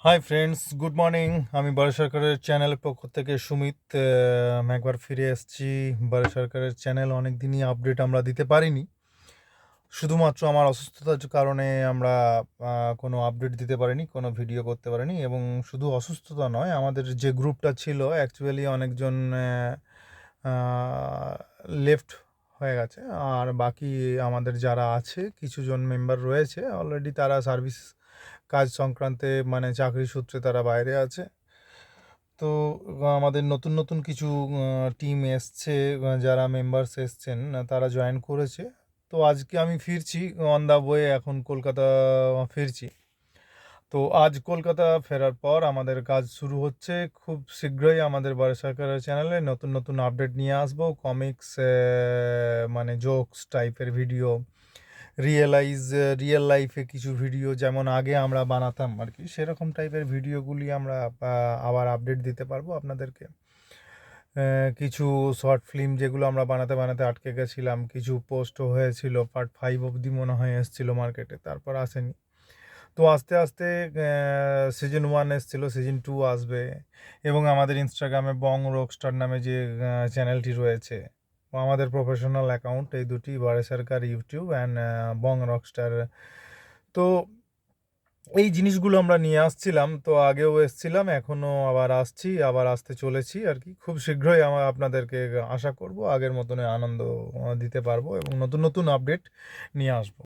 Hi friends, good morning. আমি ভারত সরকারের চ্যানেলের পক্ষ থেকে সুমিত একবার ফিরে এসেছি। ভারত সরকারের চ্যানেল অনেক দিনই আপডেট আমরা দিতে পারিনি, শুধুমাত্র আমার অসুস্থতার কারণে আমরা কোনো আপডেট দিতে পারিনি, কোনো ভিডিও করতে পারিনি। এবং শুধু অসুস্থতা নয়, আমাদের যে গ্রুপটা ছিল অ্যাকচুয়ালি অনেকজন লেফট হয়ে গেছে। আর বাকি আমাদের যারা আছে কিছুজন মেম্বার রয়েছে অলরেডি, তারা সার্ভিস কাজ সংক্রান্তে মানে চাকরি সূত্রে তারা বাইরে আছে। তো আমাদের নতুন নতুন কিছু টিম এসছে, যারা মেম্বার্স এসছেন তারা জয়েন করেছে। তো আজকে আমি ফিরছি অন দ্য ওয়ে, এখন কলকাতা ফিরছি। তো আজ কলকাতা ফেরার পর আমাদের কাজ শুরু হচ্ছে। খুব শীঘ্রই আমাদের ভারত সরকারের চ্যানেলে নতুন নতুন আপডেট নিয়ে আসবো। কমিক্স মানে জোকস টাইপের ভিডিও, রিয়েল লাইফে কিছু ভিডিও যেমন আগে আমরা বানাতাম আর কি, সেরকম টাইপের ভিডিওগুলি আমরা আবার আপডেট দিতে পারবো আপনাদেরকে। কিছু শর্ট ফিল্ম যেগুলো আমরা বানাতে বানাতে আটকে গেছিলাম, কিছু পোস্টও হয়েছিল, পার্ট 5 অবধি মনে হয় এসেছিলো মার্কেটে, তারপর আসেনি। তো আস্তে আস্তে সিজন 1 এসেছিলো, সিজন 2 আসবে। এবং আমাদের ইনস্টাগ্রামে বং রকস্টার নামে যে চ্যানেলটি রয়েছে, আমাদের প্রফেশনাল অ্যাকাউন্ট, এই দুটি, ভারত সরকার ইউটিউব অ্যান্ড বং রকস্টার। তো এই জিনিসগুলো আমরা নিয়ে আসছিলাম, তো আগেও এসছিলাম, এখনও আবার আসছি, আবার আসতে চলেছি আর কি। খুব শীঘ্রই আপনাদেরকে আশা করব আগের মতনই আনন্দ দিতে পারবো এবং নতুন নতুন আপডেট নিয়ে আসবো।